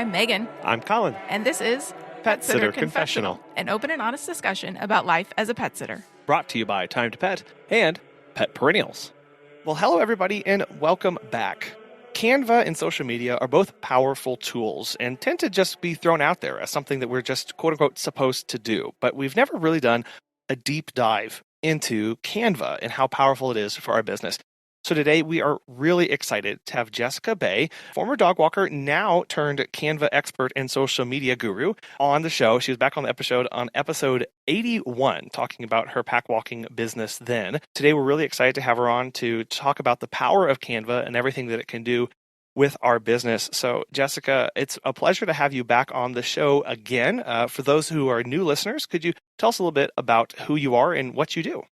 I'm Megan, I'm Colin. and this is Pet Sitter Confessional, an open and honest discussion about life as a pet sitter. brought to you by Time to Pet and Pet Perennials. Well, hello everybody and welcome back. Canva and social media are both powerful tools and tend to just be thrown out there as something that we're just quote unquote supposed to do. But we've never really done a deep dive into Canva and how powerful it is for our business. So today we are really excited to have Jessica Bay, former dog walker, now turned Canva expert and social media guru, on the show. She was back on episode 81, talking about her pack walking business then. Today we're really excited to have her on to talk about the power of Canva and everything that it can do with our business. So Jessica, it's a pleasure to have you back on the show again. For those who are new listeners, could you tell us a little bit about who you are and what you do?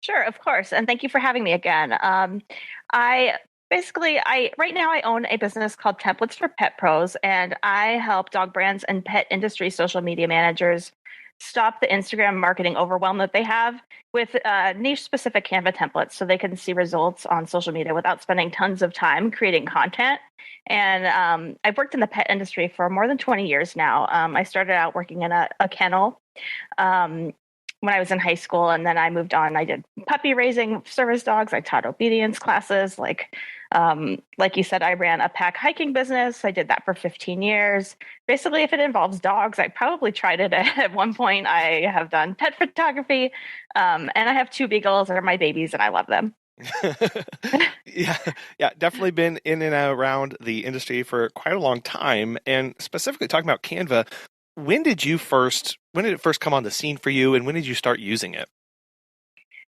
Sure, of course. And thank you for having me again. I right now I own a business called Templates for Pet Pros, and I help dog brands and pet industry social media managers stop the Instagram marketing overwhelm that they have with niche specific Canva templates so they can see results on social media without spending tons of time creating content. And I've worked in the pet industry for more than 20 years now. I started out working in a kennel. When I was in high school, and then I moved on. I did puppy raising service dogs. I taught obedience classes. Like you said, I ran a pack hiking business. I did that for 15 years. Basically, if it involves dogs, I probably tried it at one point. I have done pet photography, and I have 2 beagles that are my babies, and I love them. yeah, definitely been in and around the industry for quite a long time. And specifically talking about Canva, when did it first come on the scene for you, and when did you start using it?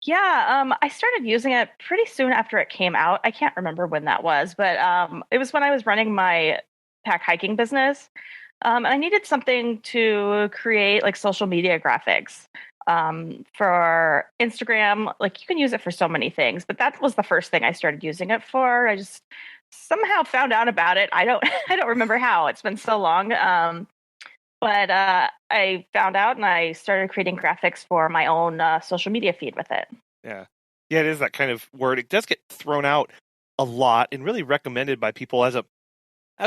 Yeah, I started using it pretty soon after it came out. I can't remember when that was, but it was when I was running my pack hiking business. And I needed something to create like social media graphics for Instagram. Like you can use it for so many things, but that was the first thing I started using it for. I just somehow found out about it. I don't remember how. It's been so long. But I found out and I started creating graphics for my own social media feed with it. Yeah, it is that kind of word. It does get thrown out a lot and really recommended by people as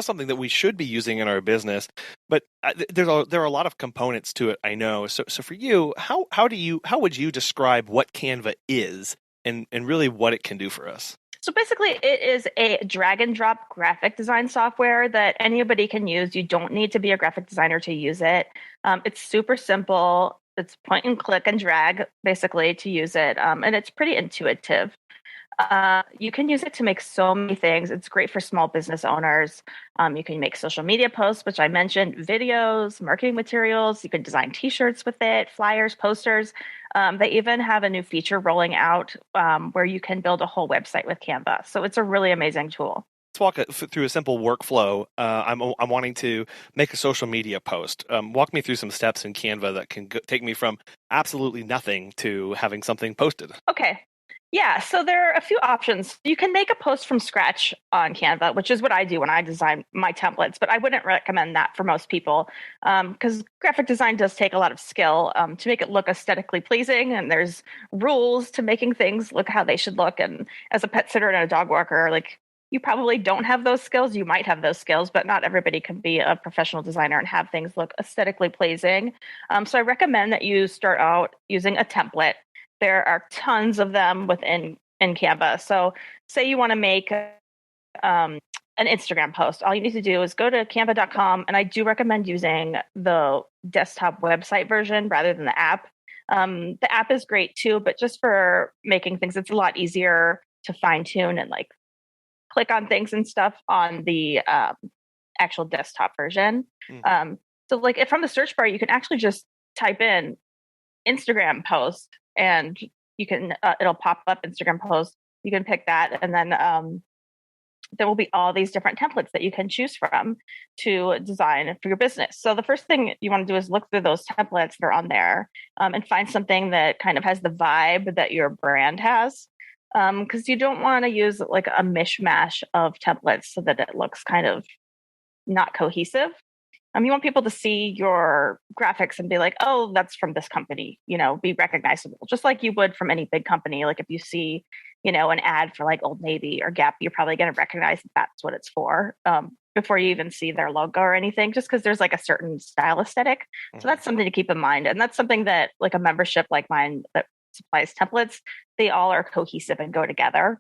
something that we should be using in our business. But there are a lot of components to it, I know. So for you, how would you describe what Canva is and really what it can do for us? So basically, it is a drag and drop graphic design software that anybody can use. You don't need to be a graphic designer to use it. It's super simple. It's point and click and drag, basically, to use it. And it's pretty intuitive. You can use it to make so many things. It's great for small business owners. You can make social media posts, which I mentioned, videos, marketing materials. You can design T-shirts with it, flyers, posters. They even have a new feature rolling out where you can build a whole website with Canva. So it's a really amazing tool. Let's walk through a simple workflow. I'm wanting to make a social media post. Walk me through some steps in Canva that can take me from absolutely nothing to having something posted. Okay. Yeah, so there are a few options. You can make a post from scratch on Canva, which is what I do when I design my templates, but I wouldn't recommend that for most people because graphic design does take a lot of skill to make it look aesthetically pleasing, and there's rules to making things look how they should look. And as a pet sitter and a dog walker, like you probably don't have those skills. You might have those skills, but not everybody can be a professional designer and have things look aesthetically pleasing. So I recommend that you start out using a template. There are tons of them within Canva. So say you want to make an Instagram post. All you need to do is go to canva.com. And I do recommend using the desktop website version rather than the app. The app is great too, but just for making things, it's a lot easier to fine tune and like click on things and stuff on the actual desktop version. So like from the search bar, you can actually just type in Instagram post and you can it'll pop up Instagram post. You can pick that, and then there will be all these different templates that you can choose from to design for your business. So the first thing you want to do is look through those templates that are on there and find something that kind of has the vibe that your brand has. Because you don't want to use like a mishmash of templates so that it looks kind of not cohesive. You want people to see your graphics and be like, oh, that's from this company, be recognizable, just like you would from any big company. Like if you see, an ad for like Old Navy or Gap, you're probably going to recognize that that's what it's for. before you even see their logo or anything, just because there's like a certain style aesthetic. So that's something to keep in mind. And that's something that like a membership like mine that supplies templates, they all are cohesive and go together.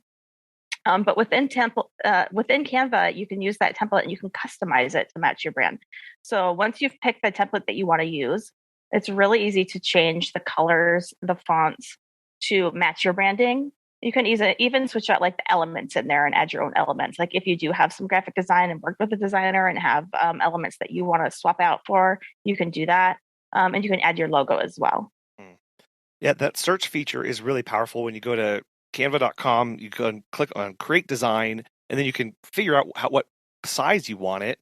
But within Canva, you can use that template and you can customize it to match your brand. So once you've picked the template that you want to use, it's really easy to change the colors, the fonts to match your branding. You can even switch out like the elements in there and add your own elements. Like if you do have some graphic design and worked with a designer and have elements that you want to swap out for, you can do that. And you can add your logo as well. Yeah, that search feature is really powerful. When you go to canva.com, you can click on create design, and then you can figure out what size you want it,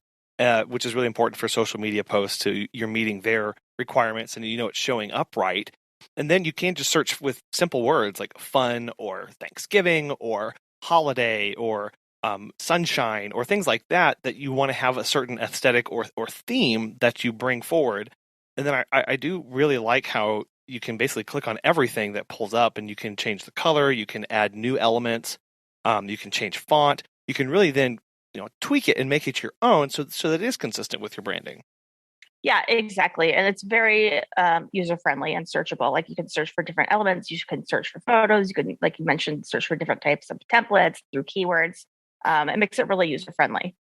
which is really important for social media posts. To you're meeting their requirements and it's showing up right. And then you can just search with simple words like fun or Thanksgiving or holiday or sunshine or things like that you want to have a certain aesthetic or theme that you bring forward. And then I do really like how you can basically click on everything that pulls up, and you can change the color, you can add new elements, you can change font. You can really then tweak it and make it your own so that it is consistent with your branding. Yeah, exactly. And it's very user friendly and searchable. Like you can search for different elements. You can search for photos. You can, like you mentioned, search for different types of templates through keywords. It makes it really user friendly.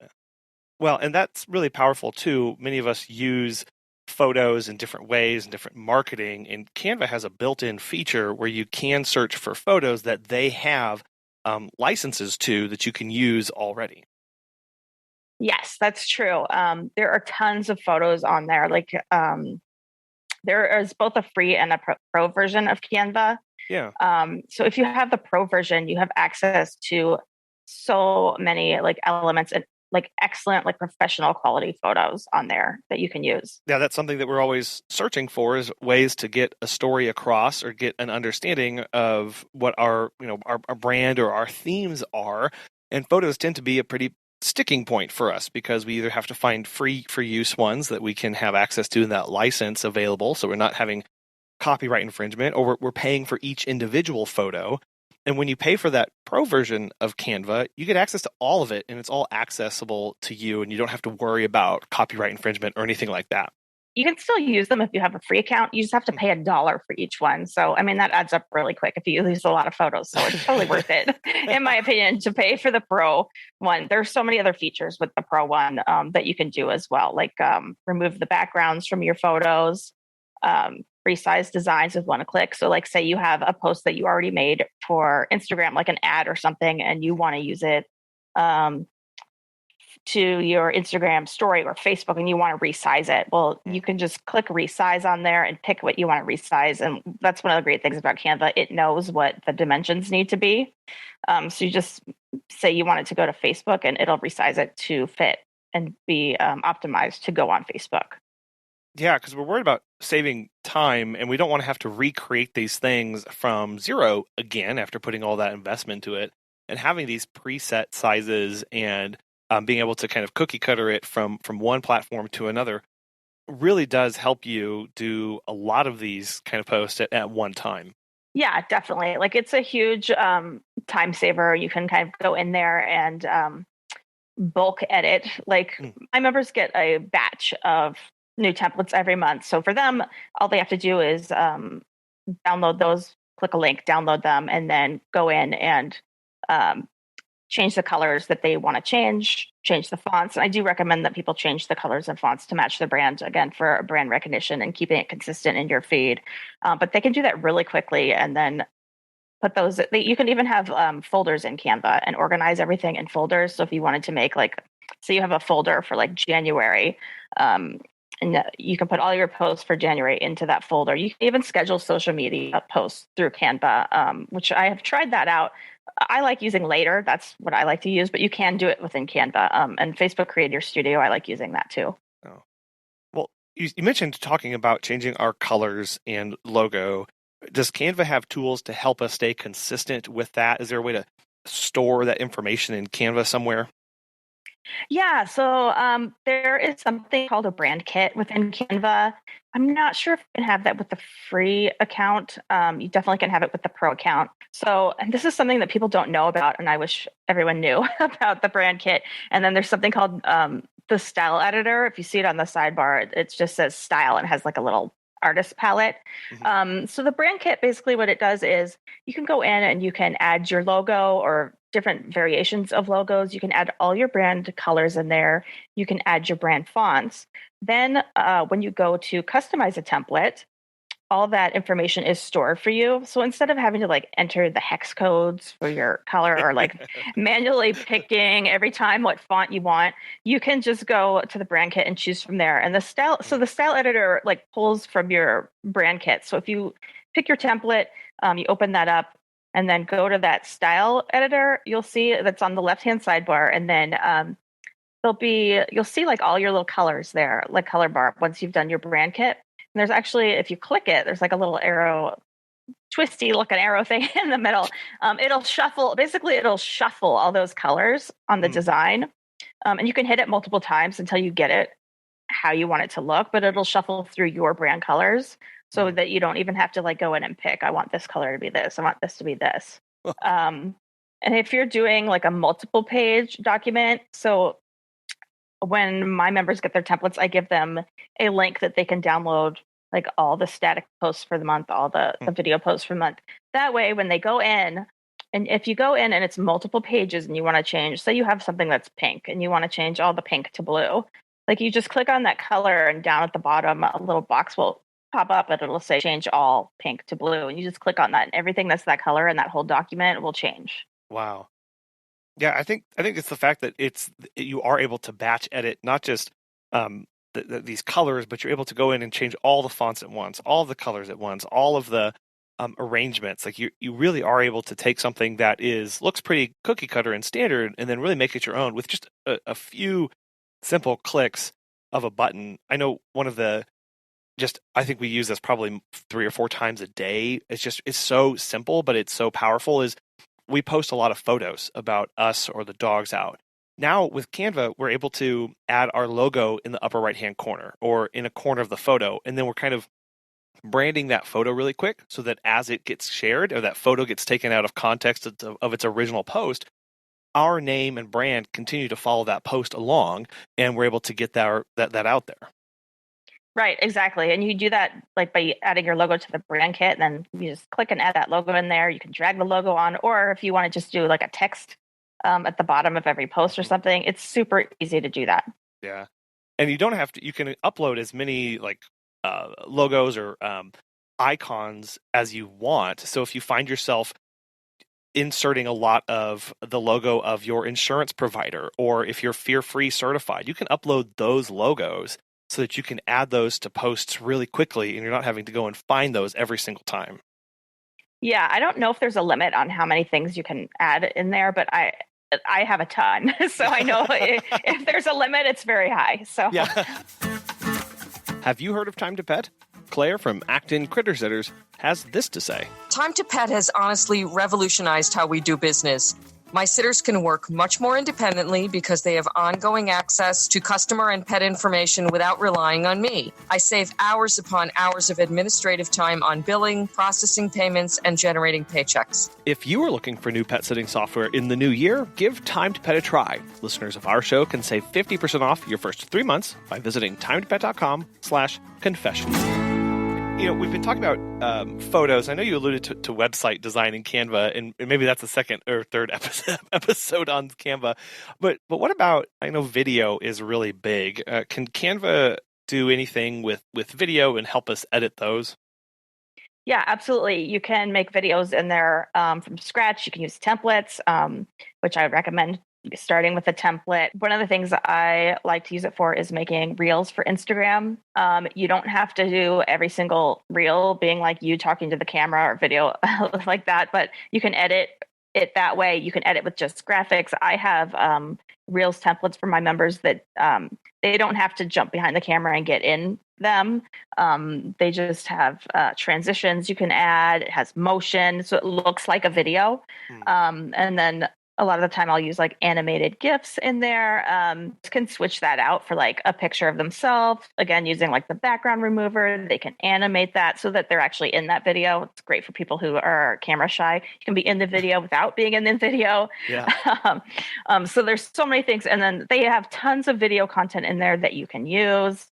Well, and that's really powerful too. Many of us use photos in different ways and different marketing, and Canva has a built-in feature where you can search for photos that they have licenses to that you can use already. Yes, that's true. There are tons of photos on there. Like there is both a free and a pro version of Canva. Yeah. So if you have the pro version, you have access to so many like elements and like excellent, like professional quality photos on there that you can use. Yeah, that's something that we're always searching for, is ways to get a story across or get an understanding of what our brand or our themes are. And photos tend to be a pretty sticking point for us because we either have to find free for use ones that we can have access to in that license available, so we're not having copyright infringement, or we're paying for each individual photo. And when you pay for that pro version of Canva, you get access to all of it, and it's all accessible to you, and you don't have to worry about copyright infringement or anything like that. You can still use them if you have a free account. You just have to pay $1 for each one. So, I mean, that adds up really quick if you use a lot of photos. So it's totally worth it, in my opinion, to pay for the pro one. There's so many other features with the pro one that you can do as well, like remove the backgrounds from your photos, resize designs with one click. So like say you have a post that you already made for Instagram, like an ad or something, and you want to use it to your Instagram story or Facebook and you want to resize it. Well, you can just click resize on there and pick what you want to resize. And that's one of the great things about Canva. It knows what the dimensions need to be. So you just say you want it to go to Facebook and it'll resize it to fit and be optimized to go on Facebook. Yeah, because we're worried about saving time, and we don't want to have to recreate these things from zero again after putting all that investment into it. And having these preset sizes and being able to kind of cookie cutter it from one platform to another really does help you do a lot of these kind of posts at one time. Yeah, definitely. Like it's a huge time saver. You can kind of go in there and bulk edit. Like my members get a batch of new templates every month. So for them, all they have to do is download those, click a link, download them, and then go in and change the colors that they want to change the fonts. And I do recommend that people change the colors and fonts to match the brand, again, for brand recognition and keeping it consistent in your feed. But they can do that really quickly and then put those, you can even have folders in Canva and organize everything in folders. So if you wanted to make like, so you have a folder for like January, and you can put all your posts for January into that folder. You can even schedule social media posts through Canva, which I have tried that out. I like using Later. That's what I like to use, but you can do it within Canva. And Facebook Creator Studio, I like using that too. Oh. Well, you mentioned talking about changing our colors and logo. Does Canva have tools to help us stay consistent with that? Is there a way to store that information in Canva somewhere? Yeah, so there is something called a brand kit within Canva. I'm not sure if you can have that with the free account. You definitely can have it with the pro account. So, and this is something that people don't know about, and I wish everyone knew about the brand kit. And then there's something called the style editor. If you see it on the sidebar, it just says style and has like a little artist palette. So the brand kit, basically what it does is you can go in and you can add your logo or different variations of logos. You can add all your brand colors in there. You can add your brand fonts. Then when you go to customize a template, all that information is stored for you. So instead of having to like enter the hex codes for your color or like manually picking every time what font you want, you can just go to the brand kit and choose from there. And the style editor like pulls from your brand kit. So if you pick your template, you open that up and then go to that style editor, you'll see that's on the left-hand sidebar. And then you'll see like all your little colors there, like color bar once you've done your brand kit. And there's actually, if you click it, there's like a little arrow, twisty looking arrow thing in the middle. It'll shuffle all those colors on the design. And you can hit it multiple times until you get it how you want it to look, but it'll shuffle through your brand colors so that you don't even have to like go in and pick, I want this color to be this, I want this to be this. And if you're doing like a multiple page document, so when my members get their templates, I give them a link that they can download like all the static posts for the month, all the video posts for the month. That way, when they go in, and if you go in and it's multiple pages and you want to change, say you have something that's pink and you want to change all the pink to blue, like you just click on that color and down at the bottom, a little box will pop up and it'll say change all pink to blue. And you just click on that and everything that's that color and that whole document will change. Wow. Yeah, I think it's the fact that you are able to batch edit not just these colors, but you're able to go in and change all the fonts at once, all the colors at once, all of the arrangements. Like you really are able to take something that looks pretty cookie cutter and standard, and then really make it your own with just a few simple clicks of a button. I know one of the I think we use this probably 3 or 4 times a day. It's so simple, but it's so powerful. Is we post a lot of photos about us or the dogs out. Now with Canva, we're able to add our logo in the upper right-hand corner or in a corner of the photo. And then we're kind of branding that photo really quick so that as it gets shared or that photo gets taken out of context of its original post, our name and brand continue to follow that post along, and we're able to get that out there. Right, exactly. And you do that like by adding your logo to the brand kit, and then you just click and add that logo in there. You can drag the logo on, or if you want to just do like a text at the bottom of every post or something, it's super easy to do that. Yeah. And you don't have to, you can upload as many like logos or icons as you want. So if you find yourself inserting a lot of the logo of your insurance provider, or if you're fear-free certified, you can upload those logos so that you can add those to posts really quickly and you're not having to go and find those every single time. Yeah, I don't know if there's a limit on how many things you can add in there, but I have a ton. So I know if there's a limit, it's very high. So yeah. Have you heard of Time to Pet? Claire from Acton Critter Sitters has this to say. Time to Pet has honestly revolutionized how we do business. My sitters can work much more independently because they have ongoing access to customer and pet information without relying on me. I save hours upon hours of administrative time on billing, processing payments, and generating paychecks. If you are looking for new pet sitting software in the new year, give Time to Pet a try. Listeners of our show can save 50% off your first 3 months by visiting timetopet.com/confessions. You know, we've been talking about photos. I know you alluded to website design in Canva, and maybe that's the second or third episode on Canva. But what about, I know video is really big. Can Canva do anything with video and help us edit those? Yeah, absolutely. You can make videos in there from scratch. You can use templates, which I recommend starting with a template. One of the things that I like to use it for is making reels for Instagram. You don't have to do every single reel being like you talking to the camera or video like that, but you can edit it that way. You can edit with just graphics. I have reels templates for my members that they don't have to jump behind the camera and get in them. They just have transitions you can add. It has motion, so it looks like a video. And then A lot of the time I'll use like animated GIFs in there. Can switch that out for like a picture of themselves. Again, using like the background remover, they can animate that so that they're actually in that video. It's great for people who are camera shy. You can be in the video without being in the video. Yeah. So there's so many things. And then they have tons of video content in there that you can use.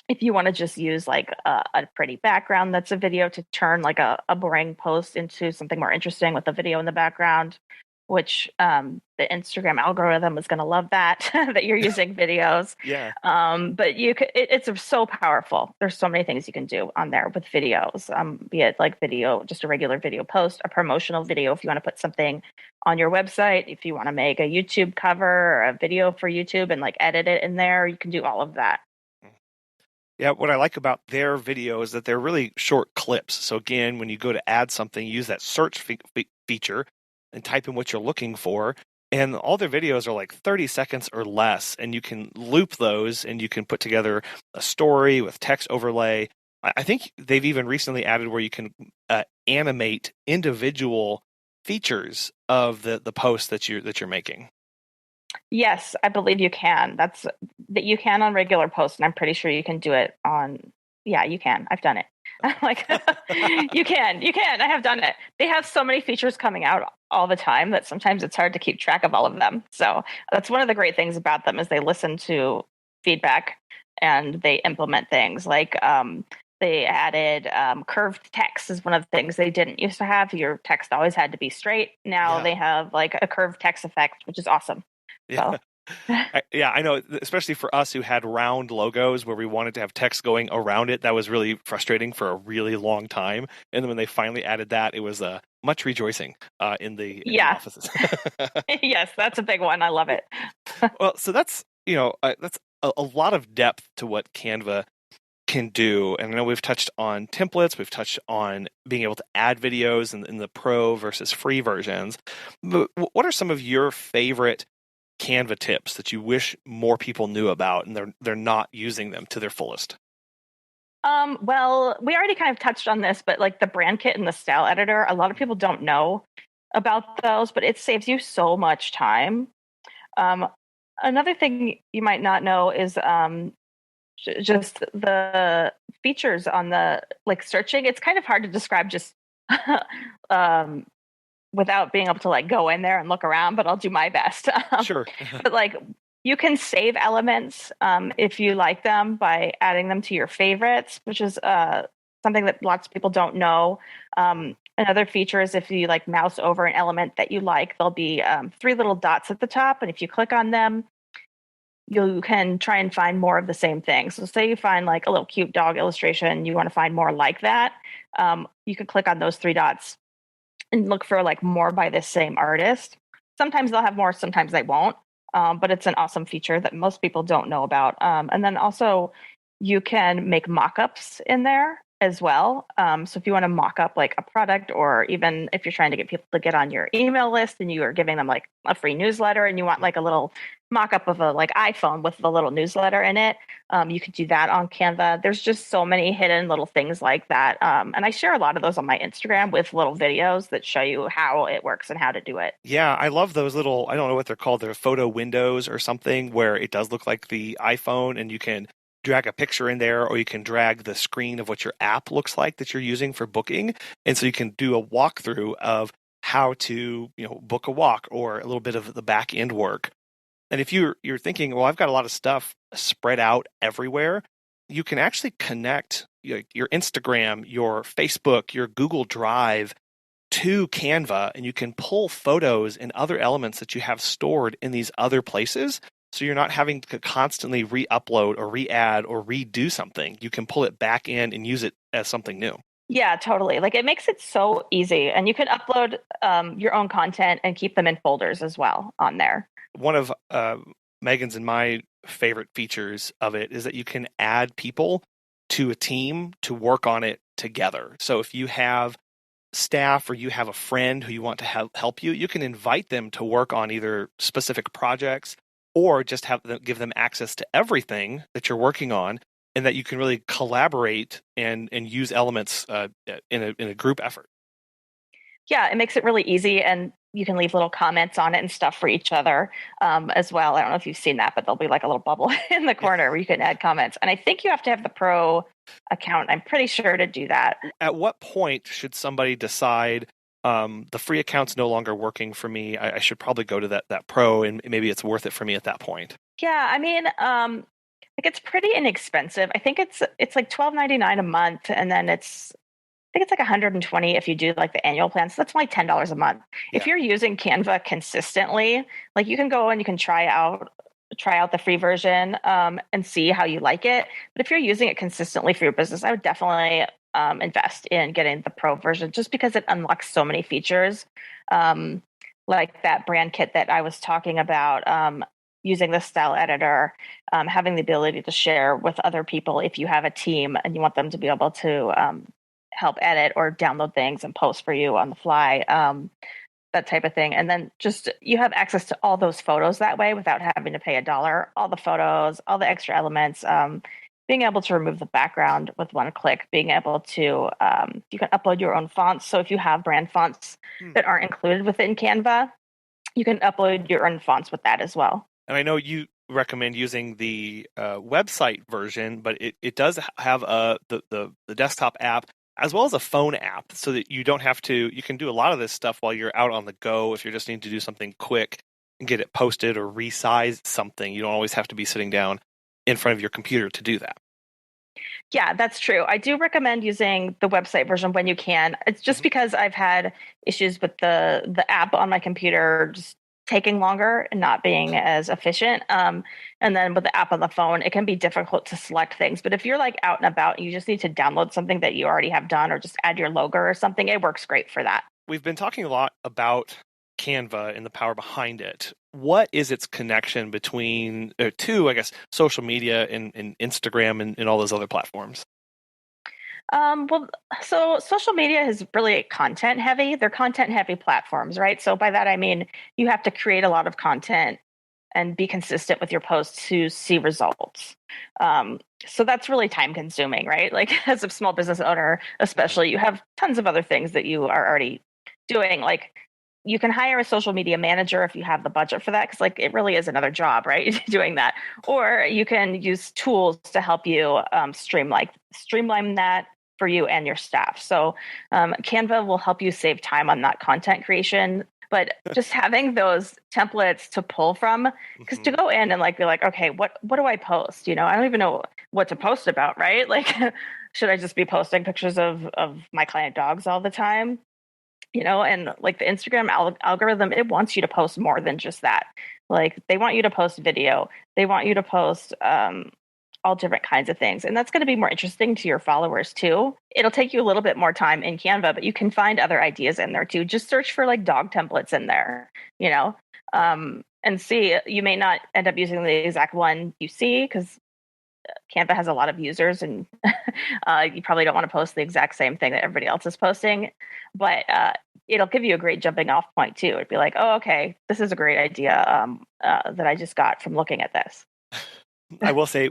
If you want to just use like a pretty background that's a video to turn like a boring post into something more interesting with a video in the background, which the Instagram algorithm is going to love that that you're using videos. Yeah. But it's so powerful. There's so many things you can do on there with videos, be it like video, just a regular video post, a promotional video if you want to put something on your website, if you want to make a YouTube cover or a video for YouTube and like edit it in there, you can do all of that. Yeah, what I like about their video is that they're really short clips. So again, when you go to add something, use that search feature and type in what you're looking for. And all their videos are like 30 seconds or less. And you can loop those and you can put together a story with text overlay. I think they've even recently added where you can animate individual features of the post that you're making. Yes, I believe you can. That you can on regular posts, and I'm pretty sure you can do it on. Yeah, you can. I've done it. Like you can. I have done it. They have so many features coming out all the time that sometimes it's hard to keep track of all of them. So that's one of the great things about them is they listen to feedback and they implement things like they added curved text is one of the things they didn't used to have. Your text always had to be straight. Now they have like a curved text effect, which is awesome. Yeah. So. I know, especially for us who had round logos where we wanted to have text going around it. That was really frustrating for a really long time. And then when they finally added that, it was much rejoicing in the offices. Yes, that's a big one. I love it. Well, so that's that's a lot of depth to what Canva can do. And I know we've touched on templates, we've touched on being able to add videos in the pro versus free versions. But what are some of your favorite Canva tips that you wish more people knew about and they're not using them to their fullest? Well, we already kind of touched on this, but like the brand kit and the style editor, a lot of people don't know about those, but it saves you so much time. Another thing you might not know is just the features on the like searching. It's kind of hard to describe just without being able to like go in there and look around, but I'll do my best. Sure. But like you can save elements if you like them by adding them to your favorites, which is something that lots of people don't know. Another feature is if you like mouse over an element that you like, there'll be 3 little dots at the top. And if you click on them, you can try and find more of the same thing. So say you find like a little cute dog illustration, you want to find more like that. You could click on those 3 dots and look for like more by this same artist. Sometimes they'll have more, sometimes they won't. But it's an awesome feature that most people don't know about. And then also you can make mock-ups in there as well. So if you want to mock up like a product, or even if you're trying to get people to get on your email list and you are giving them like a free newsletter and you want like a little mock-up of a like iPhone with the little newsletter in it, you could do that on Canva. There's just so many hidden little things like that. And I share a lot of those on my Instagram with little videos that show you how it works and how to do it. Yeah, I love those little, I don't know what they're called, they're photo windows or something, where it does look like the iPhone and you can drag a picture in there, or you can drag the screen of what your app looks like that you're using for booking. And so you can do a walkthrough of how to, book a walk, or a little bit of the back end work. And if you're thinking, well, I've got a lot of stuff spread out everywhere, you can actually connect your Instagram, your Facebook, your Google Drive to Canva, and you can pull photos and other elements that you have stored in these other places. So you're not having to constantly re-upload or re-add or redo something. You can pull it back in and use it as something new. Yeah, totally. Like it makes it so easy. And you can upload your own content and keep them in folders as well on there. One of Megan's and my favorite features of it is that you can add people to a team to work on it together. So if you have staff or you have a friend who you want to help you, you can invite them to work on either specific projects or just give them access to everything that you're working on, and that you can really collaborate and use elements in a group effort. Yeah, it makes it really easy, and you can leave little comments on it and stuff for each other as well. I don't know if you've seen that, but there'll be like a little bubble in the corner where you can add comments. And I think you have to have the pro account, I'm pretty sure, to do that. At what point should somebody decide the free account's no longer working for me? I should probably go to that pro, and maybe it's worth it for me at that point. Yeah, I mean, like it's pretty inexpensive. I think it's like $12.99 a month, and then I think it's like 120 if you do like the annual plan. So that's only $10 a month. Yeah. If you're using Canva consistently, like you can go and you can try out the free version and see how you like it. But if you're using it consistently for your business, I would definitely invest in getting the pro version just because it unlocks so many features, like that brand kit that I was talking about. Using the style editor, having the ability to share with other people if you have a team and you want them to be able to help edit or download things and post for you on the fly, that type of thing. And then just you have access to all those photos that way without having to pay $1, all the photos, all the extra elements, being able to remove the background with one click, being able to, you can upload your own fonts. So if you have brand fonts that aren't included within Canva, you can upload your own fonts with that as well. And I know you recommend using the website version, but it does have the desktop app as well as a phone app, so that you don't have to, you can do a lot of this stuff while you're out on the go. If you're just need to do something quick and get it posted or resize something, you don't always have to be sitting down in front of your computer to do that. Yeah, that's true. I do recommend using the website version when you can. It's just because I've had issues with the app on my computer just taking longer and not being as efficient. And then with the app on the phone, it can be difficult to select things. But if you're like out and about, you just need to download something that you already have done or just add your logo or something, it works great for that. We've been talking a lot about Canva and the power behind it. What is its connection between to, I guess, social media and Instagram and all those other platforms? Well, so social media is really content heavy. They're content heavy platforms, right? So by that, I mean, you have to create a lot of content and be consistent with your posts to see results. So that's really time consuming, right? Like as a small business owner, especially, you have tons of other things that you are already doing. Like you can hire a social media manager if you have the budget for that, because like it really is another job, right? Doing that. Or you can use tools to help you streamline that for you and your staff. So Canva will help you save time on that content creation, but just having those templates to pull from, because to go in and like be like, okay, what do I post? I don't even know what to post about, right? Like, should I just be posting pictures of my client dogs all the time? And like the Instagram algorithm, it wants you to post more than just that. Like they want you to post video. They want you to post all different kinds of things. And that's going to be more interesting to your followers too. It'll take you a little bit more time in Canva, but you can find other ideas in there too. Just search for like dog templates in there, and see, you may not end up using the exact one you see because Canva has a lot of users and you probably don't want to post the exact same thing that everybody else is posting, but it'll give you a great jumping off point too. It'd be like, oh, okay, this is a great idea that I just got from looking at this. I will say,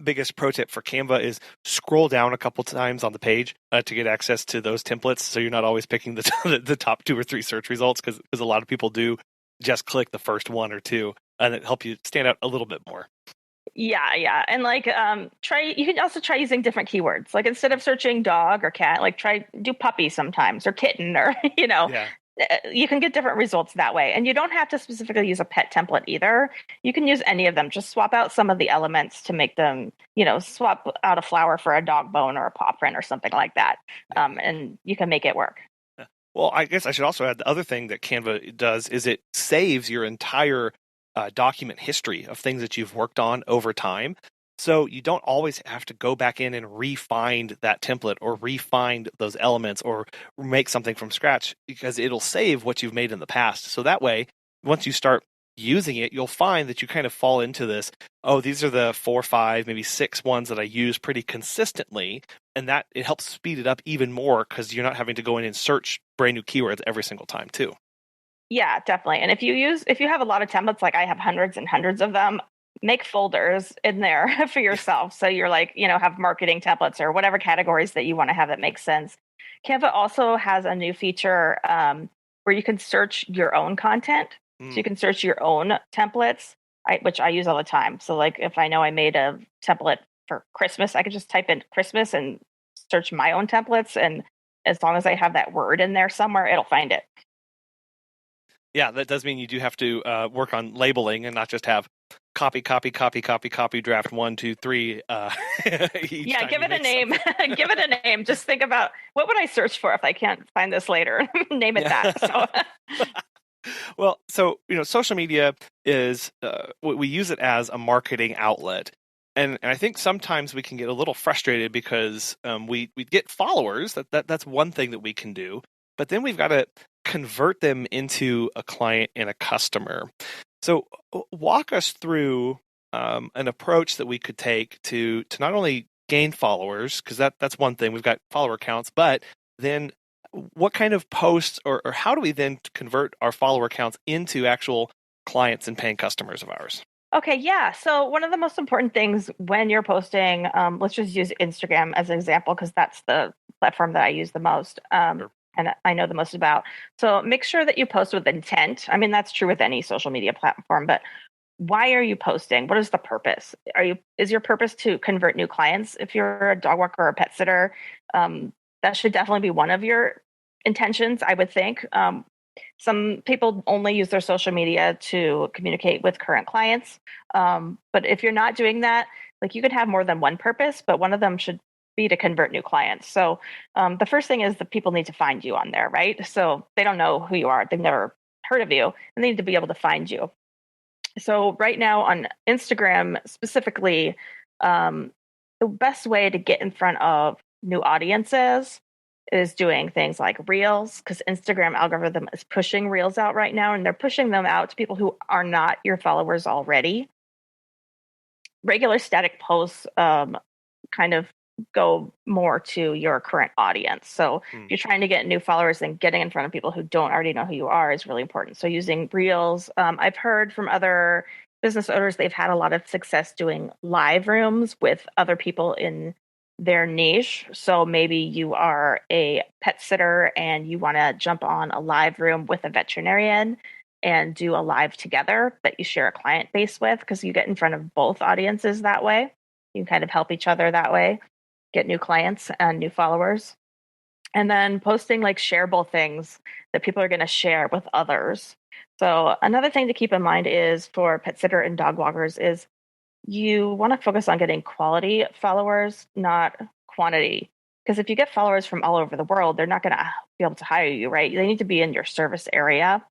biggest pro tip for Canva is scroll down a couple times on the page to get access to those templates, so you're not always picking the top 2 or 3 search results, because a lot of people do just click the first 1 or 2, and it help you stand out a little bit more. Yeah, and like you can also try using different keywords. Like instead of searching dog or cat, like do puppy sometimes or kitten or Yeah. You can get different results that way. And you don't have to specifically use a pet template either. You can use any of them. Just swap out some of the elements to make them, swap out a flower for a dog bone or a paw print or something like that. And you can make it work. Well, I guess I should also add the other thing that Canva does is it saves your entire document history of things that you've worked on over time. So you don't always have to go back in and re-find that template or re-find those elements or make something from scratch, because it'll save what you've made in the past. So that way, once you start using it, you'll find that you kind of fall into this, oh, these are the 4, 5, maybe 6 ones that I use pretty consistently. And that it helps speed it up even more because you're not having to go in and search brand new keywords every single time too. Yeah, definitely. And if you have a lot of templates, like I have hundreds and hundreds of them, make folders in there for yourself. So you're like, have marketing templates or whatever categories that you want to have that makes sense. Canva also has a new feature where you can search your own content. So you can search your own templates, which I use all the time. So like if I know I made a template for Christmas, I could just type in Christmas and search my own templates. And as long as I have that word in there somewhere, it'll find it. Yeah, that does mean you do have to work on labeling and not just have copy, draft 1, 2, 3. Yeah, give it a name. Give it a name. Just think about what would I search for if I can't find this later? Name it that. So. Well, so social media is we use it as a marketing outlet, and I think sometimes we can get a little frustrated because we get followers. That's one thing that we can do, but then we've got to convert them into a client and a customer. So walk us through an approach that we could take to not only gain followers, because that's one thing, we've got follower counts, but then what kind of posts or how do we then convert our follower counts into actual clients and paying customers of ours? Okay, yeah. So one of the most important things when you're posting, let's just use Instagram as an example because that's the platform that I use the most. Sure. And I know the most about. So make sure that you post with intent. I mean, that's true with any social media platform, but why are you posting? What is the purpose? Is your purpose to convert new clients? If you're a dog walker or a pet sitter, that should definitely be one of your intentions, I would think. Some people only use their social media to communicate with current clients. But if you're not doing that, like you could have more than one purpose, but one of them should be to convert new clients. So the first thing is that people need to find you on there, right? So they don't know who you are. They've never heard of you, and they need to be able to find you. So right now on Instagram specifically, the best way to get in front of new audiences is doing things like reels, because Instagram algorithm is pushing reels out right now, and they're pushing them out to people who are not your followers already. Regular static posts kind of go more to your current audience. So if you're trying to get new followers, then getting in front of people who don't already know who you are is really important. So using reels, I've heard from other business owners, they've had a lot of success doing live rooms with other people in their niche. So maybe you are a pet sitter and you want to jump on a live room with a veterinarian and do a live together that you share a client base with, because you get in front of both audiences that way. You can kind of help each other that way, get new clients and new followers. And then posting like shareable things that people are going to share with others. So another thing to keep in mind is for pet sitter and dog walkers is you want to focus on getting quality followers, not quantity. Because if you get followers from all over the world, they're not going to be able to hire you, right? They need to be in your service area.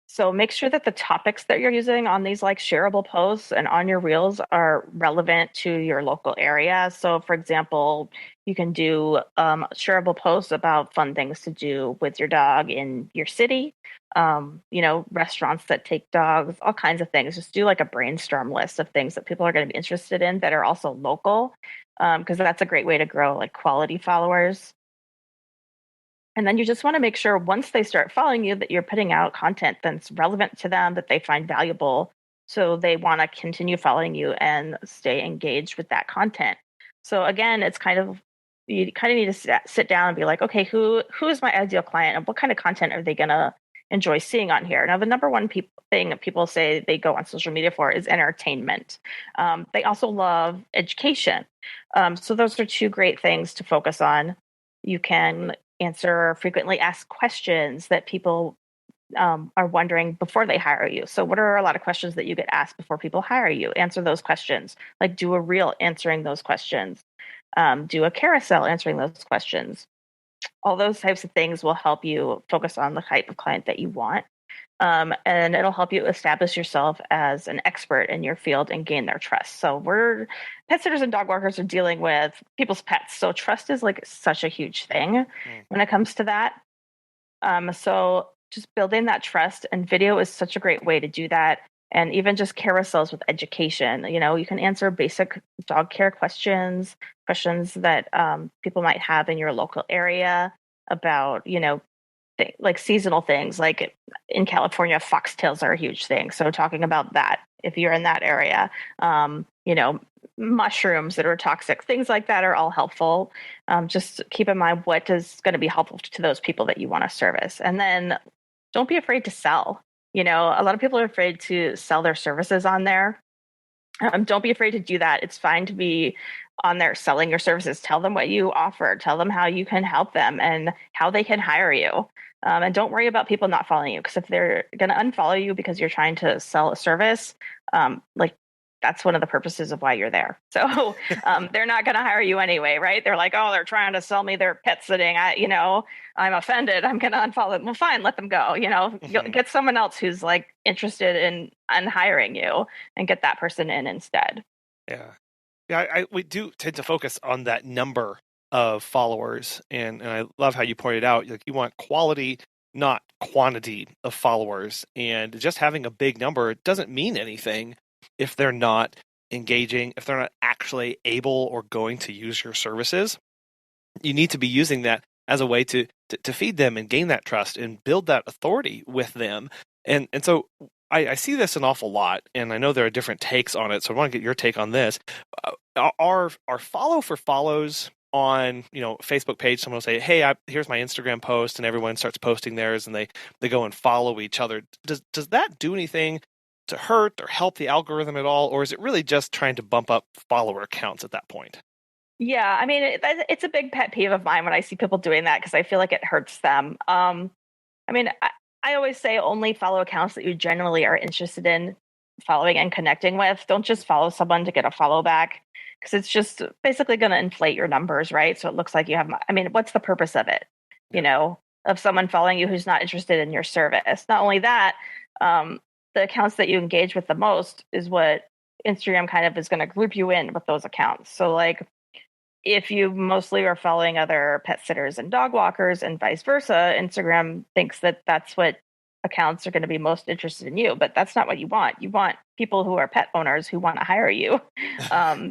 So make sure that the topics that you're using on these like shareable posts and on your reels are relevant to your local area. So for example, you can do shareable posts about fun things to do with your dog in your city, restaurants that take dogs, all kinds of things. Just do like a brainstorm list of things that people are going to be interested in that are also local, because that's a great way to grow like quality followers. And then you just want to make sure once they start following you that you're putting out content that's relevant to them, that they find valuable. So they want to continue following you and stay engaged with that content. So again, it's you kind of need to sit down and be like, okay, who is my ideal client and what kind of content are they going to enjoy seeing on here? Now, the number one thing that people say they go on social media for is entertainment. They also love education. So those are two great things to focus on. You can answer frequently asked questions that people are wondering before they hire you. So what are a lot of questions that you get asked before people hire you? Answer those questions. Like do a reel answering those questions. Do a carousel answering those questions. All those types of things will help you focus on the type of client that you want. And it'll help you establish yourself as an expert in your field and gain their trust. So pet sitters and dog walkers are dealing with people's pets. So trust is like such a huge thing when it comes to that. So just building that trust, and video is such a great way to do that. And even just carousels with education, you can answer basic dog care questions that people might have in your local area about, like seasonal things. Like in California, foxtails are a huge thing. So talking about that, if you're in that area, mushrooms that are toxic, things like that are all helpful. Just keep in mind what is going to be helpful to those people that you want to service. And then don't be afraid to sell. A lot of people are afraid to sell their services on there. Don't be afraid to do that. It's fine to be on there selling your services. Tell them what you offer. Tell them how you can help them and how they can hire you. And don't worry about people not following you, because if they're going to unfollow you because you're trying to sell a service, like that's one of the purposes of why you're there. So they're not going to hire you anyway, right? They're like, oh, they're trying to sell me their pet sitting. I'm offended. I'm going to unfollow them. Well, fine, let them go. Get someone else who's like interested in hiring you and get that person in instead. Yeah. Yeah, we do tend to focus on that number of followers, and I love how you pointed out, like, you want quality, not quantity of followers, and just having a big number doesn't mean anything if they're not engaging, if they're not actually able or going to use your services. You need to be using that as a way to feed them and gain that trust and build that authority with them. And so I see this an awful lot, and I know there are different takes on it, so I want to get your take on this. Are follow for follows on Facebook page? Someone will say, hey, here's my Instagram post, and everyone starts posting theirs, and they go and follow each other. Does that do anything to hurt or help the algorithm at all, or is it really just trying to bump up follower counts at that point? Yeah, I mean, it's a big pet peeve of mine when I see people doing that, because I feel like it hurts them. I always say only follow accounts that you genuinely are interested in following and connecting with. Don't just follow someone to get a follow back, because it's just basically going to inflate your numbers, right? So it looks like you have, what's the purpose of it, of someone following you who's not interested in your service? Not only that, the accounts that you engage with the most is what Instagram kind of is going to group you in with those accounts. So like, if you mostly are following other pet sitters and dog walkers and vice versa, Instagram thinks that that's what accounts are going to be most interested in you, but that's not what you want. You want people who are pet owners who want to hire you.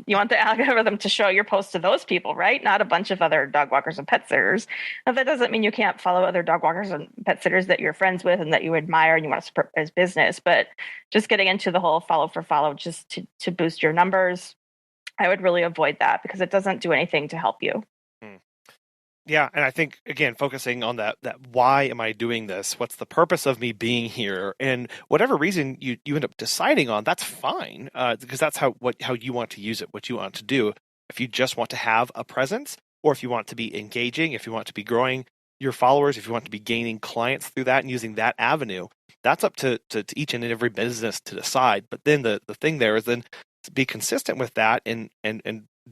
You want the algorithm to show your posts to those people, right? Not a bunch of other dog walkers and pet sitters. Now, that doesn't mean you can't follow other dog walkers and pet sitters that you're friends with and that you admire and you want to support as business, but just getting into the whole follow for follow just to boost your numbers, I would really avoid that, because it doesn't do anything to help you. Yeah, and I think, again, focusing on that why am I doing this? What's the purpose of me being here? And whatever reason you end up deciding on, that's fine, because that's how you want to use it, what you want to do. If you just want to have a presence, or if you want to be engaging, if you want to be growing your followers, if you want to be gaining clients through that and using that avenue, that's up to each and every business to decide. But then the thing there is then to be consistent with that and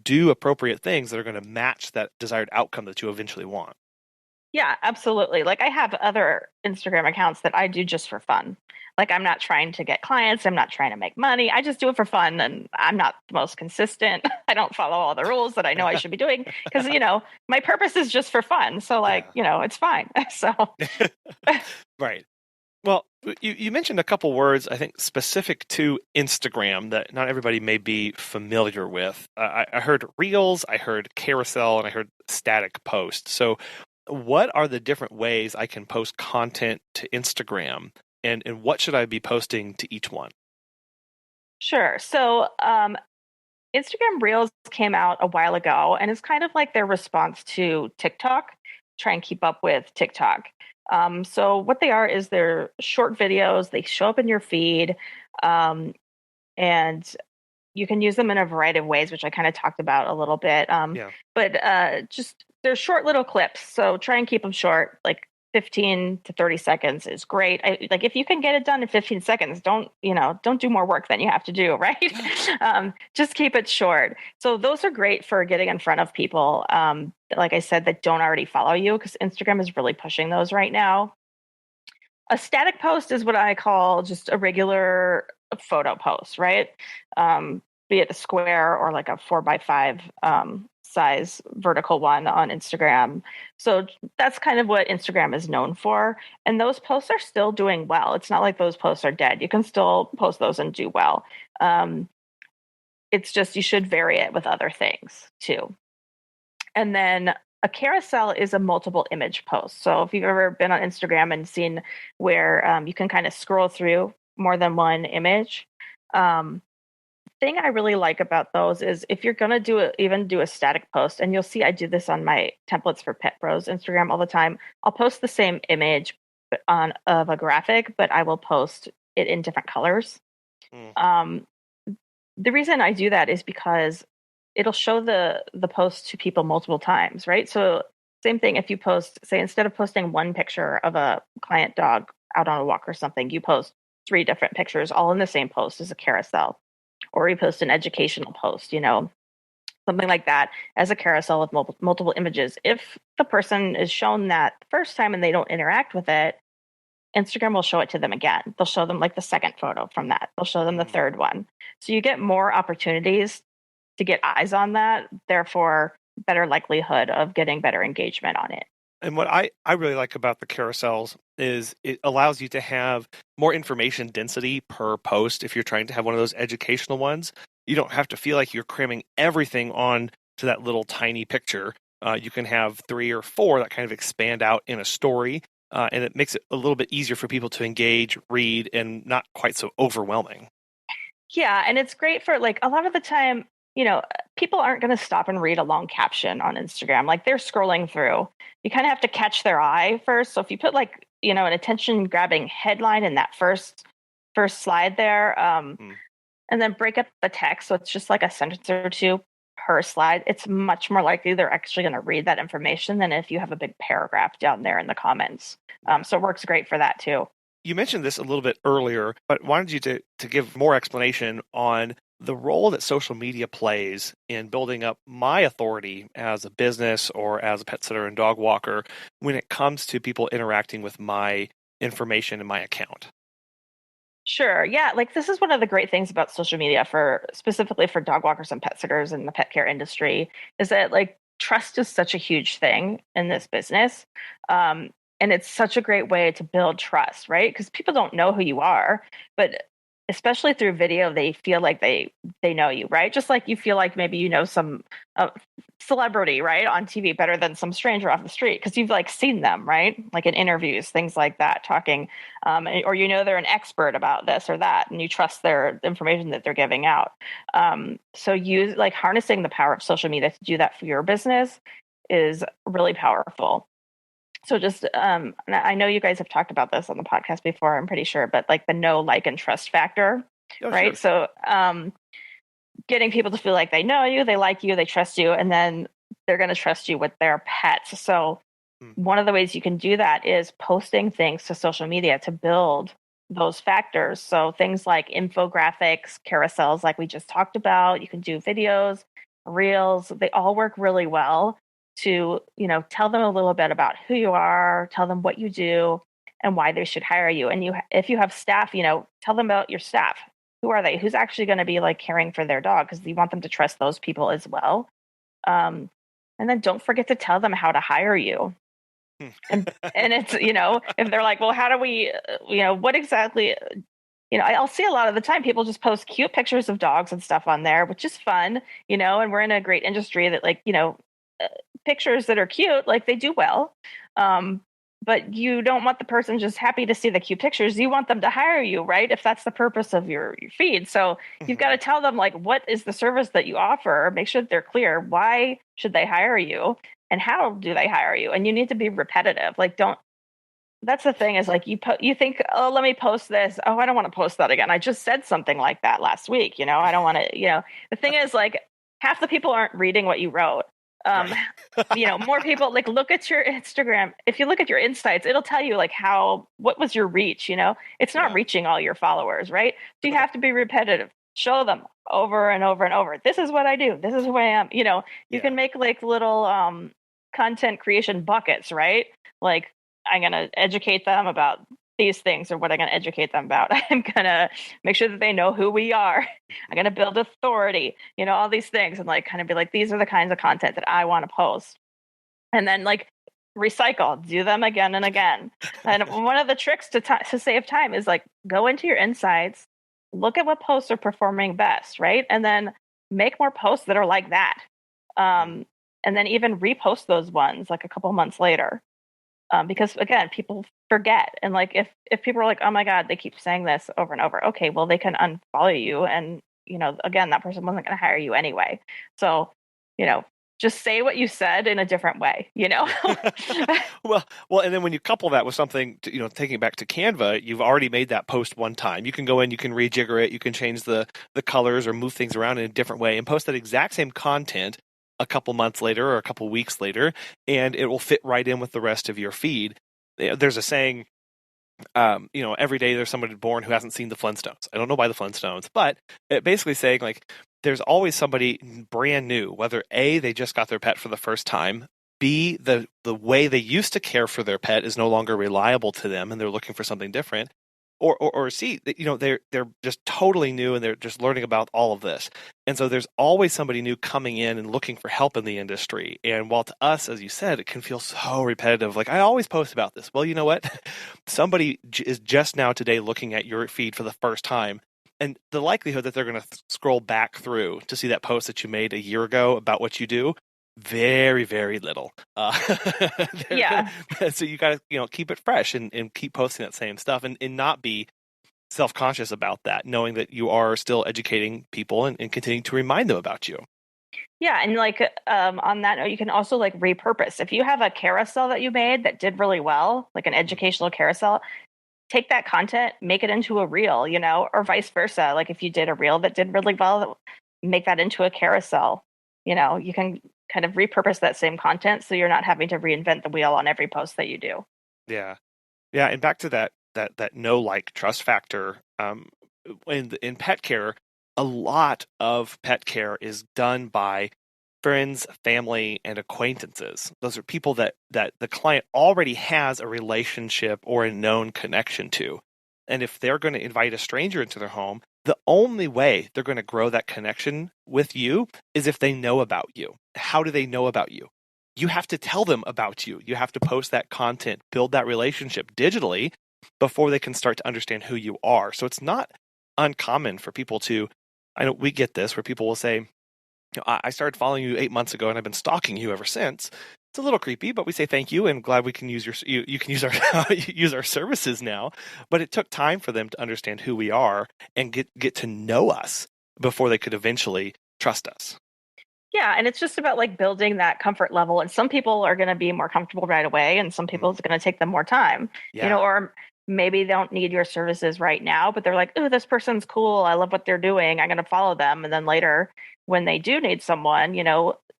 do appropriate things that are going to match that desired outcome that you eventually want. Yeah, absolutely. Like, I have other Instagram accounts that I do just for fun. Like, I'm not trying to get clients. I'm not trying to make money. I just do it for fun. And I'm not the most consistent. I don't follow all the rules that I know I should be doing, because, my purpose is just for fun. So it's fine. So. Right. Well, you mentioned a couple words, I think, specific to Instagram that not everybody may be familiar with. I heard Reels, I heard Carousel, and I heard static post. So what are the different ways I can post content to Instagram, and what should I be posting to each one? Sure. So Instagram Reels came out a while ago, and it's kind of like their response to TikTok. Try and keep up with TikTok. So what they are is they're short videos. They show up in your feed, and you can use them in a variety of ways, which I kind of talked about a little bit. But just they're short little clips. So try and keep them short, like 15 to 30 seconds is great. Like, if you can get it done in 15 seconds, don't do more work than you have to do, right? Just keep it short. So those are great for getting in front of people, like I said, that don't already follow you, because Instagram is really pushing those right now. A static post is what I call just a regular photo post, right? Be it a square or like a 4x5 size vertical one on Instagram. So that's kind of what Instagram is known for. And those posts are still doing well. It's not like those posts are dead. You can still post those and do well. It's just you should vary it with other things too. And then a carousel is a multiple image post. So if you've ever been on Instagram and seen where you can kind of scroll through more than one image, thing I really like about those is if you're going to do a static post, and you'll see I do this on my templates for Pet Bros Instagram all the time. I'll post the same image of a graphic, but I will post it in different colors. Um, the reason I do that is because it'll show the post to people multiple times, right? So same thing if you post, say, instead of posting one picture of a client dog out on a walk or something, you post 3 different pictures all in the same post as a carousel, or you post an educational post, something like that as a carousel with multiple images. If the person is shown that the first time and they don't interact with it, Instagram will show it to them again. They'll show them like the second photo from that. They'll show them the third one. So you get more opportunities to get eyes on that, therefore better likelihood of getting better engagement on it. And what I really like about the carousels is it allows you to have more information density per post. If you're trying to have one of those educational ones, you don't have to feel like you're cramming everything on to that little tiny picture. You can have 3 or 4 that kind of expand out in a story, and it makes it a little bit easier for people to engage, read, and not quite so overwhelming. Yeah, and it's great for like a lot of the time, people aren't going to stop and read a long caption on Instagram. Like they're scrolling through. You kind of have to catch their eye first. So if you put like, an attention grabbing headline in that first slide there, and then break up the text so it's just like a sentence or 2 per slide, it's much more likely they're actually going to read that information than if you have a big paragraph down there in the comments. So it works great for that too. You mentioned this a little bit earlier, but wanted you to give more explanation on the role that social media plays in building up my authority as a business or as a pet sitter and dog walker when it comes to people interacting with my information in my account. Sure. Yeah. Like this is one of the great things about social media specifically for dog walkers and pet sitters in the pet care industry is that like trust is such a huge thing in this business. And it's such a great way to build trust, right? Because people don't know who you are, but especially through video, they feel like they know you, right? Just like you feel like maybe you know some celebrity, right, on TV better than some stranger off the street because you've like seen them, right? Like in interviews, things like that, talking, or they're an expert about this or that, and you trust their information that they're giving out. So use like harnessing the power of social media to do that for your business is really powerful. So just, I know you guys have talked about this on the podcast before, I'm pretty sure, but like the know, like, and trust factor, right? Sure. So getting people to feel like they know you, they like you, they trust you, and then they're going to trust you with their pets. So one of the ways you can do that is posting things to social media to build those factors. So things like infographics, carousels, like we just talked about, you can do videos, reels, they all work really well to, tell them a little bit about who you are, tell them what you do and why they should hire you. And if you have staff, tell them about your staff. Who are they? Who's actually going to be like caring for their dog? Because you want them to trust those people as well. And then don't forget to tell them how to hire you. And it's, if they're like, well, how do we, what exactly, I'll see a lot of the time people just post cute pictures of dogs and stuff on there, which is fun, and we're in a great industry that like, pictures that are cute, like they do well. But you don't want the person just happy to see the cute pictures. You want them to hire you, right? If that's the purpose of your feed. So you've got to tell them like, what is the service that you offer? Make sure that they're clear. Why should they hire you? And how do they hire you? And you need to be repetitive. Like, that's the thing is like you think, oh, let me post this. Oh, I don't want to post that again. I just said something like that last week. I don't want to, the thing is like half the people aren't reading what you wrote. More people like look at your Instagram. If you look at your insights, it'll tell you like what was your reach, it's not reaching all your followers, right? So you have to be repetitive, show them over and over and over. This is what I do. This is who I am. You can make like little, content creation buckets, right? Like I'm going to educate them about these things or what I'm going to educate them about. I'm going to make sure that they know who we are. I'm going to build authority, all these things and like kind of be like, these are the kinds of content that I want to post. And then like recycle, do them again and again. And one of the tricks to save time is like go into your insights, look at what posts are performing best, right? And then make more posts that are like that. And then even repost those ones like a couple months later. Because again, people forget. And like, if people are like, oh my God, they keep saying this over and over. Okay, well, they can unfollow you and, again, that person wasn't going to hire you anyway. So, just say what you said in a different way, well, and then when you couple that with something, taking it back to Canva, you've already made that post one time. You can go in, you can rejigger it, you can change the colors or move things around in a different way and post that exact same content a couple months later or a couple weeks later, and it will fit right in with the rest of your feed. There's a saying, every day there's somebody born who hasn't seen the Flintstones. I don't know why the Flintstones, but it basically saying like there's always somebody brand new, whether A, they just got their pet for the first time, B, the way they used to care for their pet is no longer reliable to them and they're looking for something different, or C, they're just totally new and they're just learning about all of this. And so there's always somebody new coming in and looking for help in the industry. And while to us, as you said, it can feel so repetitive, like I always post about this. Well, you know what? Somebody is just now today looking at your feed for the first time. And the likelihood that they're going to scroll back through to see that post that you made a year ago about what you do, very, very little. Yeah. So you got to keep it fresh and keep posting that same stuff and not be self-conscious about that, knowing that you are still educating people and continuing to remind them about you. Yeah, and on that note, you can also repurpose. If you have a carousel that you made that did really well, like an educational carousel, take that content, make it into a reel, or vice versa. Like if you did a reel that did really well, make that into a carousel. You can kind of repurpose that same content so you're not having to reinvent the wheel on every post that you do. Yeah. Yeah. And back to that trust factor. In pet care, a lot of pet care is done by friends, family, and acquaintances. Those are people that the client already has a relationship or a known connection to. And if they're going to invite a stranger into their home, the only way they're going to grow that connection with you is if they know about you. How do they know about you? You have to tell them about you. You have to post that content, build that relationship digitally before they can start to understand who you are. So it's not uncommon for people to, I know we get this, where people will say, I started following you 8 months ago and I've been stalking you ever since. It's a little creepy, but we say thank you and glad we can use you can use our use our services now. But it took time for them to understand who we are and get to know us before they could eventually trust us. Yeah, and it's just about building that comfort level. And some people are going to be more comfortable right away, and some people it's going to take them more time. Yeah. Or maybe they don't need your services right now, but they're like, "Oh, this person's cool. I love what they're doing. I'm going to follow them." And then later, when they do need someone,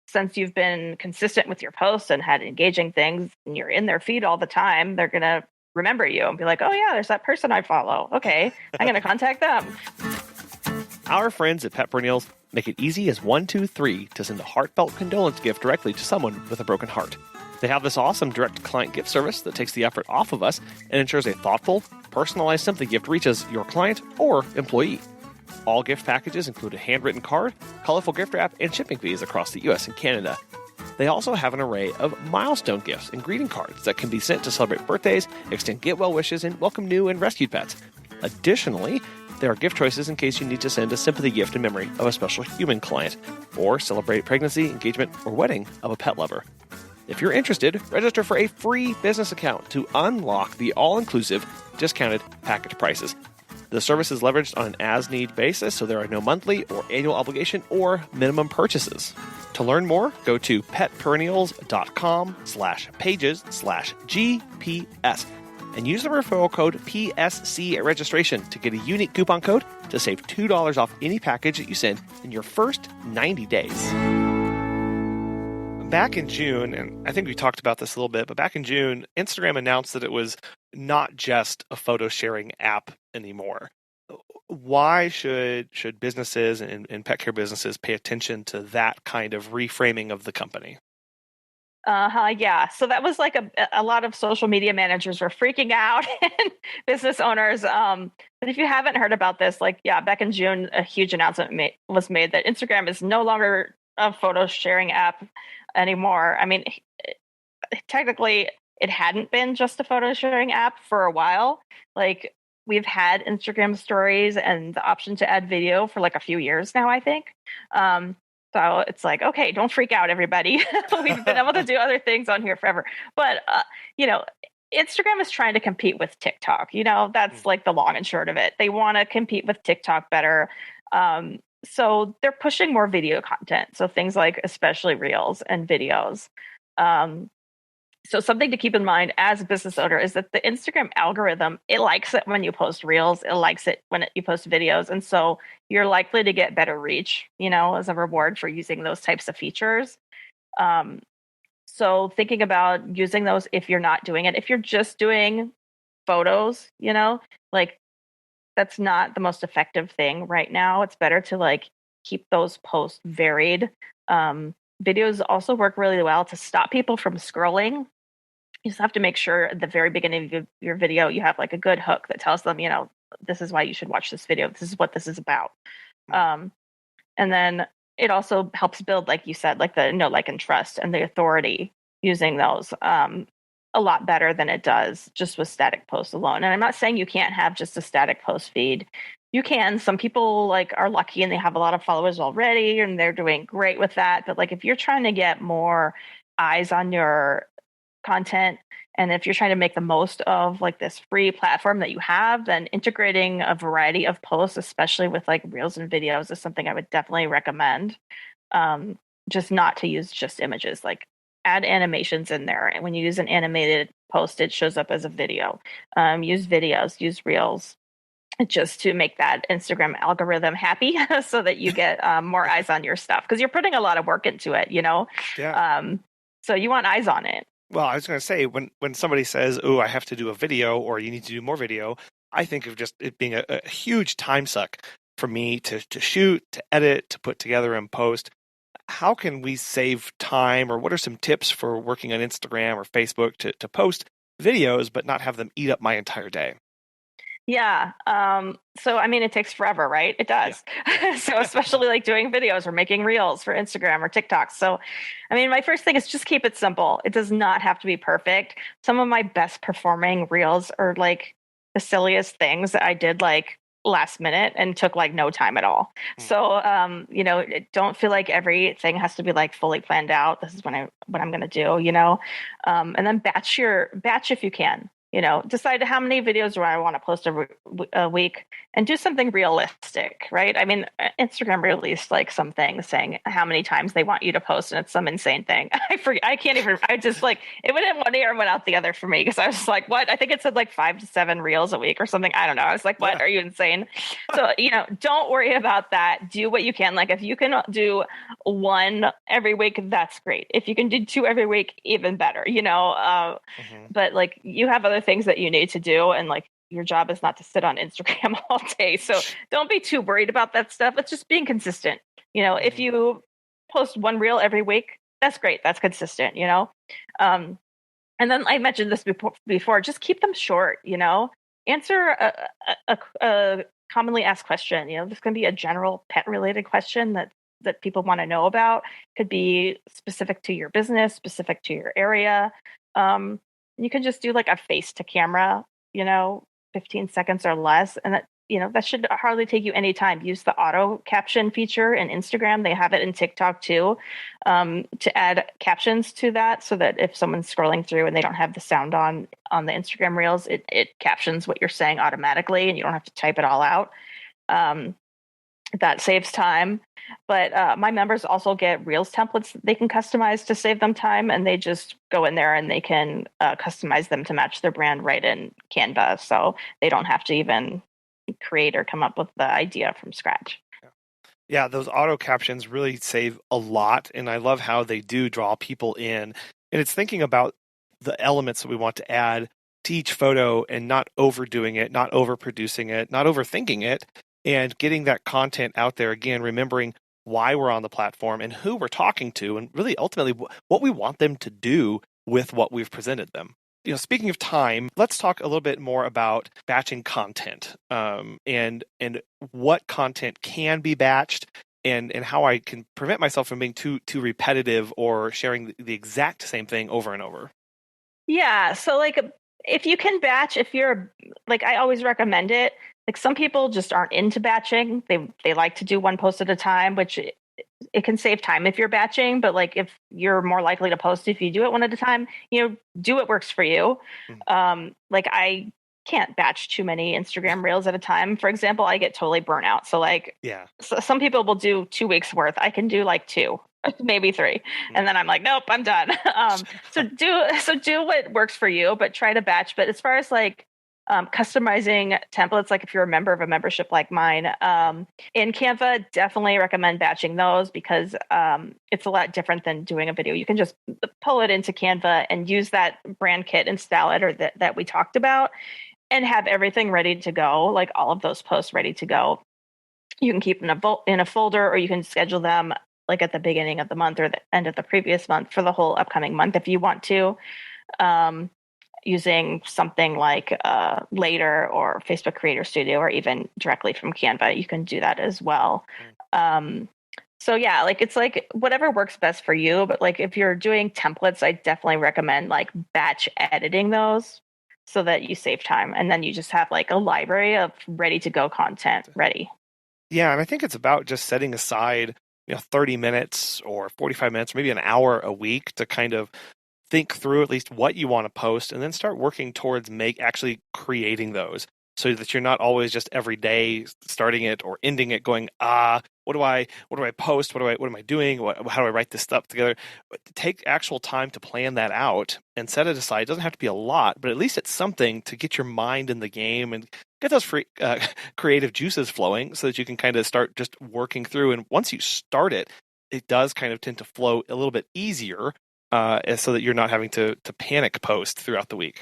since you've been consistent with your posts and had engaging things, and you're in their feed all the time, they're going to remember you and be like, "Oh yeah, there's that person I follow. Okay, I'm going to contact them." Our friends at Pet Perennials make it easy as 1, 2, 3 to send a heartfelt condolence gift directly to someone with a broken heart. They have this awesome direct client gift service that takes the effort off of us and ensures a thoughtful, personalized sympathy gift reaches your client or employee. All gift packages include a handwritten card, colorful gift wrap, and shipping fees across the US and Canada. They also have an array of milestone gifts and greeting cards that can be sent to celebrate birthdays, extend get well wishes, and welcome new and rescued pets. Additionally, there are gift choices in case you need to send a sympathy gift in memory of a special human client, or celebrate pregnancy, engagement, or wedding of a pet lover. If you're interested, register for a free business account to unlock the all-inclusive, discounted package prices. The service is leveraged on an as-need basis, so there are no monthly or annual obligation or minimum purchases. To learn more, go to petperennials.com/pages/GPS and use the referral code PSC at registration to get a unique coupon code to save $2 off any package that you send in your first 90 days. Back in June, and I think we talked about this a little bit, but back in June, Instagram announced that it was not just a photo sharing app anymore. Why should businesses and pet care businesses pay attention to that kind of reframing of the company? Yeah. So that was a lot of social media managers were freaking out and business owners. But if you haven't heard about this, back in June, a huge announcement was made that Instagram is no longer a photo sharing app anymore. I mean, technically, it hadn't been just a photo sharing app for a while. We've had Instagram stories and the option to add video for a few years now, I think. So it's okay, don't freak out, everybody. We've been able to do other things on here forever. But, Instagram is trying to compete with TikTok. That's the long and short of it. They want to compete with TikTok better. So they're pushing more video content. So things like especially reels and videos. Um, so something to keep in mind as a business owner is that the Instagram algorithm, it likes it when you post reels, it likes it when you post videos. And so you're likely to get better reach, as a reward for using those types of features. Um, so thinking about using those if you're not doing it, if you're just doing photos, like that's not the most effective thing right now. It's better to like keep those posts varied. Videos also work really well to stop people from scrolling. You just have to make sure at the very beginning of your video you have like a good hook that tells them, this is why you should watch this video. This is what this is about. Um, and then it also helps build, like you said, like the know, like, and trust and the authority using those a lot better than it does just with static posts alone. And I'm not saying you can't have just a static post feed. You can. Some people like are lucky and they have a lot of followers already and they're doing great with that. But like if you're trying to get more eyes on your content, and if you're trying to make the most of like this free platform that you have, then integrating a variety of posts, especially with like reels and videos, is something I would definitely recommend. um, just not to use just images, like add animations in there, and when you use an animated post it shows up as a video. Use videos, use reels, just to make that Instagram algorithm happy so that you get more eyes on your stuff, because you're putting a lot of work into it, Yeah. so you want eyes on it. Well, I was going to say, when somebody says, "Oh, I have to do a video," or "You need to do more video," I think of just it being a huge time suck for me to shoot, to edit, to put together and post. How can we save time, or what are some tips for working on Instagram or Facebook to post videos but not have them eat up my entire day? Yeah. So I mean, it takes forever, right? It does. Yeah. So especially like doing videos or making reels for Instagram or TikTok. So, I mean, my first thing is just keep it simple. It does not have to be perfect. Some of my best performing reels are like the silliest things that I did like last minute and took like no time at all. So, don't feel like everything has to be like fully planned out. This is what I'm going to do, and then batch if you can. Decide how many videos do I want to post a week, and do something realistic, right? I mean, Instagram released like something saying how many times they want you to post, and it's some insane thing. I forget. I can't even. I just like it went in one ear and went out the other for me, because I was like, what? I think it said like 5 to 7 reels a week or something. I don't know. I was like, what? Yeah. Are you insane? So don't worry about that. Do what you can. Like if you can do one every week, that's great. If you can do 2 every week, even better. But like you have other things that you need to do, and like your job is not to sit on Instagram all day. So don't be too worried about that stuff. It's just being consistent. If you post 1 reel every week, that's great. That's consistent, um, and then I mentioned this before, just keep them short, answer a commonly asked question. This can be a general pet related question that people want to know about. Could be specific to your business, specific to your area. You can just do like a face to camera, 15 seconds or less. And that should hardly take you any time. Use the auto caption feature in Instagram. They have it in TikTok too, to add captions to that, so that if someone's scrolling through and they don't have the sound on the Instagram reels, it captions what you're saying automatically and you don't have to type it all out. That saves time. But my members also get Reels templates they can customize to save them time, and they just go in there and they can customize them to match their brand right in Canva. So they don't have to even create or come up with the idea from scratch. Yeah, those auto captions really save a lot, and I love how they do draw people in. And it's thinking about the elements that we want to add to each photo and not overdoing it, not overproducing it, not overthinking it, and getting that content out there. Again, remembering why we're on the platform and who we're talking to, and really ultimately what we want them to do with what we've presented them. Speaking of time, let's talk a little bit more about batching content, and what content can be batched, and how I can prevent myself from being too repetitive or sharing the exact same thing over and over. Yeah. So like if you can batch, if you're like, I always recommend it. Like some people just aren't into batching. They like to do one post at a time, which it can save time if you're batching. But like if you're more likely to post if you do it one at a time, do what works for you. Like I can't batch too many Instagram reels at a time. For example, I get totally burnt out. So like, so some people will do 2 weeks worth. I can do like 2, maybe 3, and then I'm like, nope, I'm done. So do what works for you, but try to batch. But as far as like customizing templates, like if you're a member of a membership like mine, in Canva, definitely recommend batching those because it's a lot different than doing a video. You can just pull it into Canva and use that brand kit and style editor that we talked about and have everything ready to go, like all of those posts ready to go. You can keep them in a folder, or you can schedule them like at the beginning of the month or the end of the previous month for the whole upcoming month if you want to. Using something like Later or Facebook Creator Studio, or even directly from Canva, you can do that as well. So yeah, like it's like whatever works best for you. But like if you're doing templates, I definitely recommend like batch editing those so that you save time, and then you just have like a library of ready to go content ready. Yeah, and I think it's about just setting aside 30 minutes or 45 minutes, maybe an hour a week to kind of think through at least what you want to post, and then start working towards actually creating those, so that you're not always just every day starting it or ending it going, what do I post? What am I doing? How do I write this stuff together? Take actual time to plan that out and set it aside. It doesn't have to be a lot, but at least it's something to get your mind in the game and get those free creative juices flowing, so that you can kind of start just working through. And once you start it, it does kind of tend to flow a little bit easier. So that you're not having to panic post throughout the week.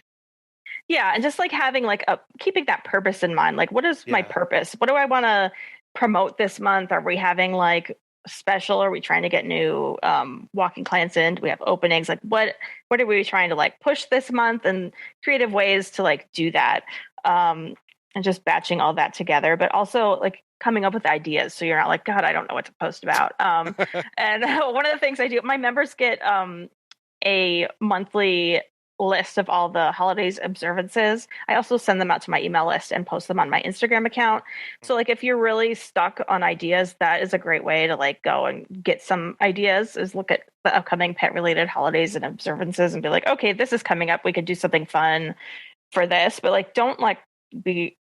Yeah, and just like having like keeping that purpose in mind. Like, what is my purpose? What do I want to promote this month? Are we having like special? Are we trying to get new walking clients in? Do we have openings? Like, what are we trying to like push this month? And creative ways to like do that, and just batching all that together. But also like coming up with ideas, so you're not like, God, I don't know what to post about. And one of the things I do, my members get a monthly list of all the holidays observances. I also send them out to my email list and post them on my Instagram account. So like if you're really stuck on ideas, that is a great way to like go and get some ideas, is look at the upcoming pet related holidays and observances and be like, okay, this is coming up. We could do something fun for this, but like don't like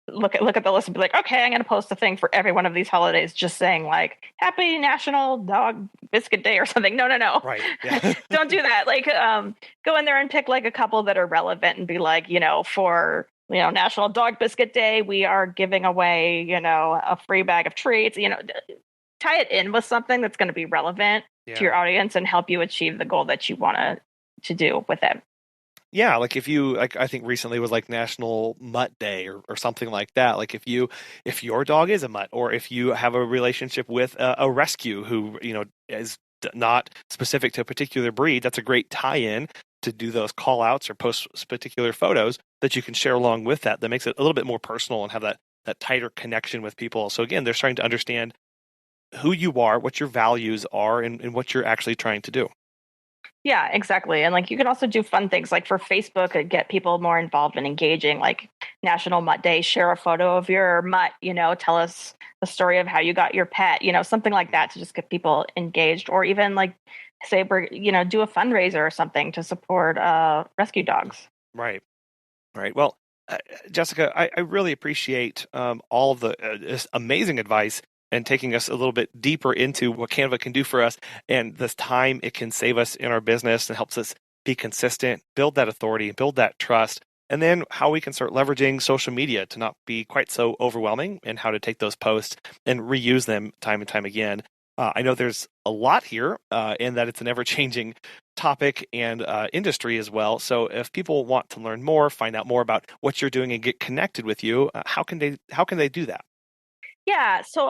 look at the list and be like, okay, I'm going to post a thing for every one of these holidays, just saying like Happy National Dog Biscuit Day or something. No. Right. Yeah. Don't do that. Like, go in there and pick like a couple that are relevant and be like, for National Dog Biscuit Day, we are giving away, a free bag of treats. Tie it in with something that's going to be relevant to your audience and help you achieve the goal that you want to do with it. Yeah, like if you I think recently was like National Mutt Day or something like that. Like if your dog is a mutt, or if you have a relationship with a rescue who is not specific to a particular breed, that's a great tie-in to do those call outs or post particular photos that you can share along with that. That makes it a little bit more personal and have that tighter connection with people. So again, they're starting to understand who you are, what your values are, and what you're actually trying to do. Yeah, exactly. And like you can also do fun things like for Facebook and get people more involved and engaging, like National Mutt Day, share a photo of your mutt, tell us the story of how you got your pet, something like that to just get people engaged, or even like say, do a fundraiser or something to support rescue dogs. Right. Well, Jessica, I really appreciate all of the amazing advice and taking us a little bit deeper into what Canva can do for us and this time it can save us in our business and helps us be consistent, build that authority, build that trust, and then how we can start leveraging social media to not be quite so overwhelming, and how to take those posts and reuse them time and time again. I know there's a lot here and that it's an ever-changing topic and industry as well. So if people want to learn more, find out more about what you're doing and get connected with you, how can they do that? Yeah, so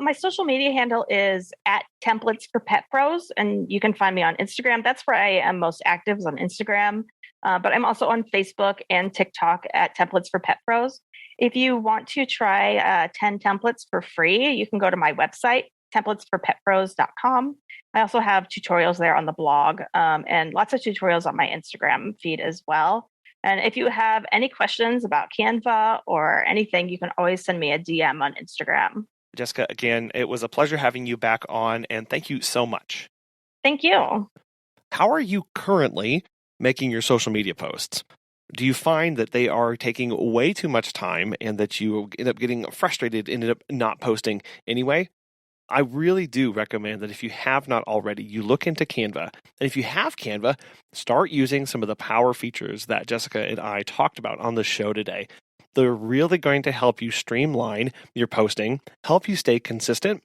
my social media handle is at Templates for Pet Pros, and you can find me on Instagram. That's where I am most active, is on Instagram. But I'm also on Facebook and TikTok at Templates for Pet Pros. If you want to try 10 templates for free, you can go to my website, templatesforpetpros.com. I also have tutorials there on the blog, and lots of tutorials on my Instagram feed as well. And if you have any questions about Canva or anything, you can always send me a DM on Instagram. Jessica, again, it was a pleasure having you back on, and thank you so much. Thank you. How are you currently making your social media posts? Do you find that they are taking way too much time and that you end up getting frustrated and end up not posting anyway? I really do recommend that if you have not already, you look into Canva. And if you have Canva, start using some of the power features that Jessica and I talked about on the show today. They're really going to help you streamline your posting, help you stay consistent,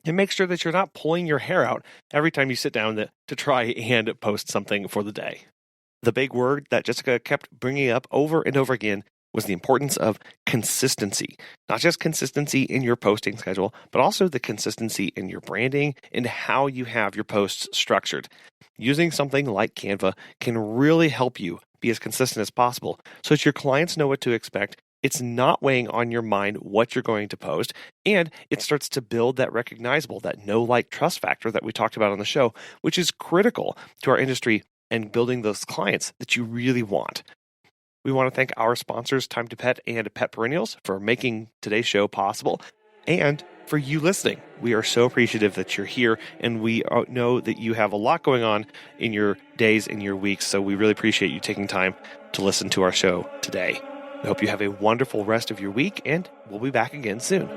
and make sure that you're not pulling your hair out every time you sit down to try and post something for the day. The big word that Jessica kept bringing up over and over again was the importance of consistency. Not just consistency in your posting schedule, but also the consistency in your branding and how you have your posts structured. Using something like Canva can really help you be as consistent as possible so that your clients know what to expect. It's not weighing on your mind what you're going to post, and it starts to build that recognizable, that know, like, trust factor that we talked about on the show, which is critical to our industry and building those clients that you really want. We want to thank our sponsors, Time to Pet and Pet Perennials, for making today's show possible and for you listening. We are so appreciative that you're here, and we know that you have a lot going on in your days and your weeks, so we really appreciate you taking time to listen to our show today. We hope you have a wonderful rest of your week, and we'll be back again soon.